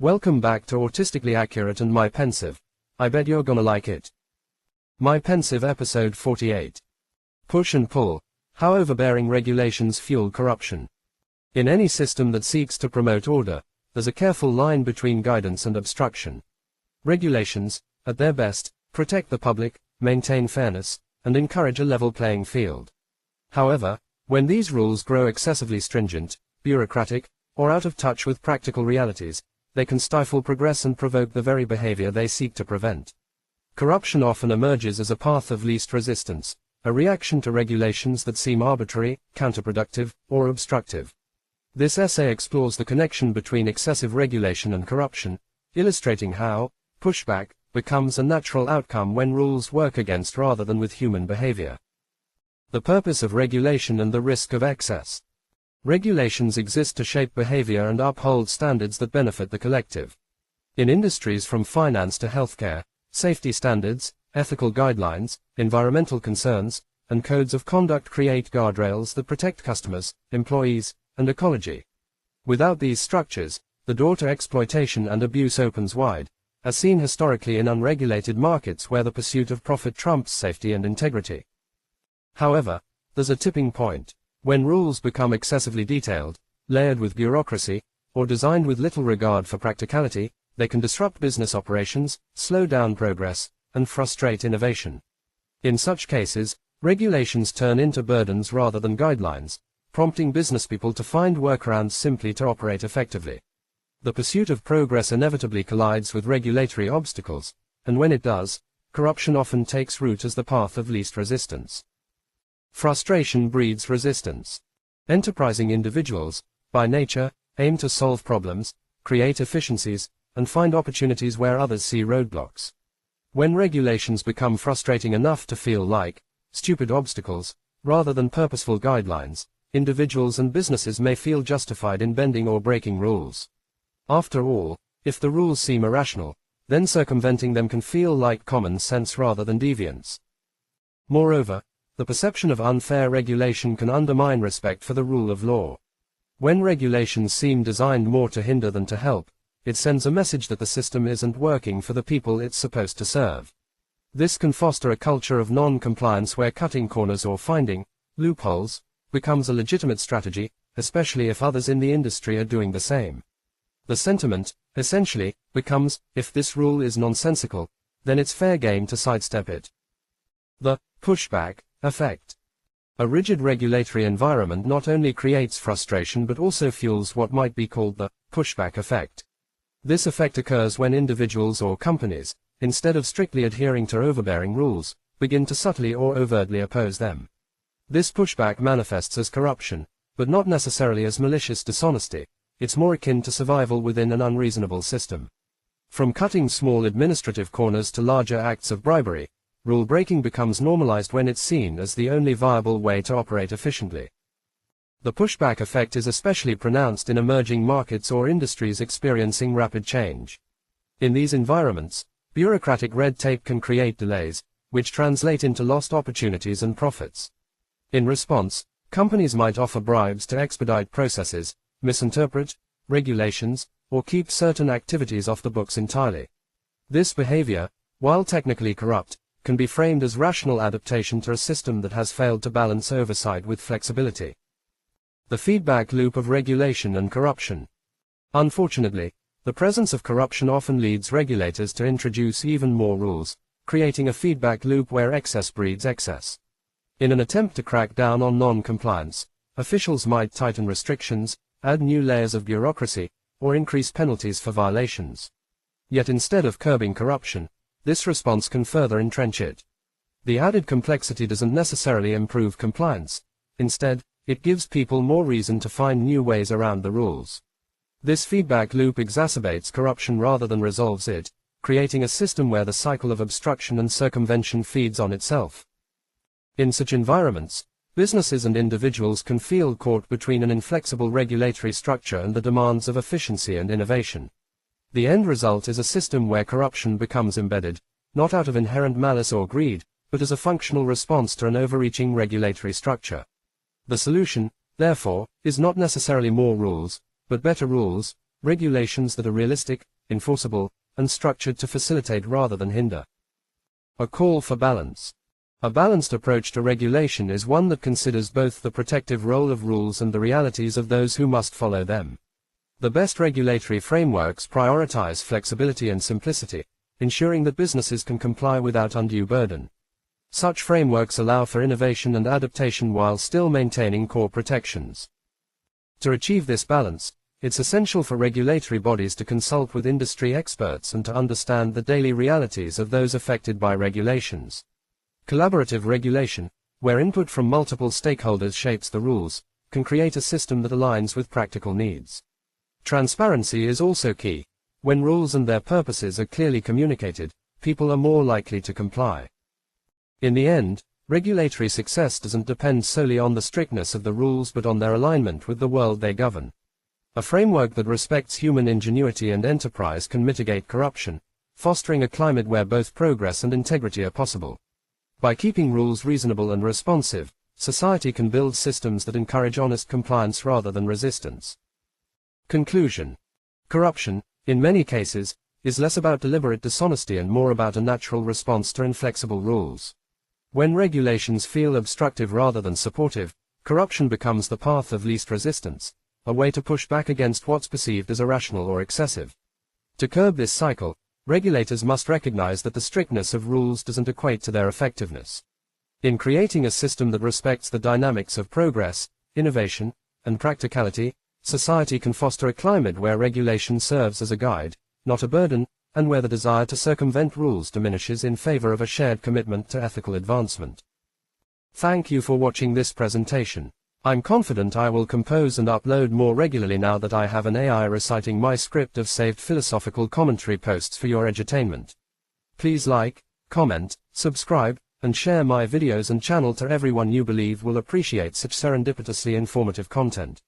Welcome back to Autistically Accurate and my Pensieve. I bet you're gonna like it. My Pensieve episode 48. Push and pull. How overbearing regulations fuel corruption. In any system that seeks to promote order, there's a careful line between guidance and obstruction. Regulations, at their best, protect the public, maintain fairness, and encourage a level playing field. However, when these rules grow excessively stringent, bureaucratic, or out of touch with practical realities, they can stifle progress and provoke the very behavior they seek to prevent. Corruption often emerges as a path of least resistance, a reaction to regulations that seem arbitrary, counterproductive, or obstructive. This essay explores the connection between excessive regulation and corruption, illustrating how pushback becomes a natural outcome when rules work against rather than with human behavior. The purpose of regulation and the risk of excess. Regulations exist to shape behavior and uphold standards that benefit the collective. In industries from finance to healthcare, safety standards, ethical guidelines, environmental concerns, and codes of conduct create guardrails that protect customers, employees, and ecology. Without these structures, the door to exploitation and abuse opens wide, as seen historically in unregulated markets where the pursuit of profit trumps safety and integrity. However, there's a tipping point. When rules become excessively detailed, layered with bureaucracy, or designed with little regard for practicality, they can disrupt business operations, slow down progress, and frustrate innovation. In such cases, regulations turn into burdens rather than guidelines, prompting businesspeople to find workarounds simply to operate effectively. The pursuit of progress inevitably collides with regulatory obstacles, and when it does, corruption often takes root as the path of least resistance. Frustration breeds resistance. Enterprising individuals, by nature, aim to solve problems, create efficiencies, and find opportunities where others see roadblocks. When regulations become frustrating enough to feel like stupid obstacles, rather than purposeful guidelines, individuals and businesses may feel justified in bending or breaking rules. After all, if the rules seem irrational, then circumventing them can feel like common sense rather than deviance. Moreover, the perception of unfair regulation can undermine respect for the rule of law. When regulations seem designed more to hinder than to help, it sends a message that the system isn't working for the people it's supposed to serve. This can foster a culture of non-compliance where cutting corners or finding loopholes becomes a legitimate strategy, especially if others in the industry are doing the same. The sentiment, essentially, becomes, if this rule is nonsensical, then it's fair game to sidestep it. The pushback effect. A rigid regulatory environment not only creates frustration but also fuels what might be called the pushback effect. This effect occurs when individuals or companies, instead of strictly adhering to overbearing rules, begin to subtly or overtly oppose them. This pushback manifests as corruption, but not necessarily as malicious dishonesty. It's more akin to survival within an unreasonable system. From cutting small administrative corners to larger acts of bribery, rule breaking becomes normalized when it's seen as the only viable way to operate efficiently. The pushback effect is especially pronounced in emerging markets or industries experiencing rapid change. In these environments, bureaucratic red tape can create delays, which translate into lost opportunities and profits. In response, companies might offer bribes to expedite processes, misinterpret regulations, or keep certain activities off the books entirely. This behavior, while technically corrupt, can be framed as rational adaptation to a system that has failed to balance oversight with flexibility. The feedback loop of regulation and corruption. Unfortunately, the presence of corruption often leads regulators to introduce even more rules, creating a feedback loop where excess breeds excess. In an attempt to crack down on non-compliance, officials might tighten restrictions, add new layers of bureaucracy, or increase penalties for violations. Yet instead of curbing corruption, this response can further entrench it. The added complexity doesn't necessarily improve compliance. Instead, it gives people more reason to find new ways around the rules. This feedback loop exacerbates corruption rather than resolves it, creating a system where the cycle of obstruction and circumvention feeds on itself. In such environments, businesses and individuals can feel caught between an inflexible regulatory structure and the demands of efficiency and innovation. The end result is a system where corruption becomes embedded, not out of inherent malice or greed, but as a functional response to an overreaching regulatory structure. The solution, therefore, is not necessarily more rules, but better rules, regulations that are realistic, enforceable, and structured to facilitate rather than hinder. A call for balance. A balanced approach to regulation is one that considers both the protective role of rules and the realities of those who must follow them. The best regulatory frameworks prioritize flexibility and simplicity, ensuring that businesses can comply without undue burden. Such frameworks allow for innovation and adaptation while still maintaining core protections. To achieve this balance, it's essential for regulatory bodies to consult with industry experts and to understand the daily realities of those affected by regulations. Collaborative regulation, where input from multiple stakeholders shapes the rules, can create a system that aligns with practical needs. Transparency is also key. When rules and their purposes are clearly communicated, people are more likely to comply. In the end, regulatory success doesn't depend solely on the strictness of the rules but on their alignment with the world they govern. A framework that respects human ingenuity and enterprise can mitigate corruption, fostering a climate where both progress and integrity are possible. By keeping rules reasonable and responsive, society can build systems that encourage honest compliance rather than resistance. Conclusion. Corruption, in many cases, is less about deliberate dishonesty and more about a natural response to inflexible rules. When regulations feel obstructive rather than supportive, corruption becomes the path of least resistance, a way to push back against what's perceived as irrational or excessive. To curb this cycle, regulators must recognize that the strictness of rules doesn't equate to their effectiveness. In creating a system that respects the dynamics of progress, innovation, and practicality, society can foster a climate where regulation serves as a guide, not a burden, and where the desire to circumvent rules diminishes in favor of a shared commitment to ethical advancement. Thank you for watching this presentation. I'm confident I will compose and upload more regularly now that I have an AI reciting my script of saved philosophical commentary posts for your edutainment. Please like, comment, subscribe, and share my videos and channel to everyone you believe will appreciate such serendipitously informative content.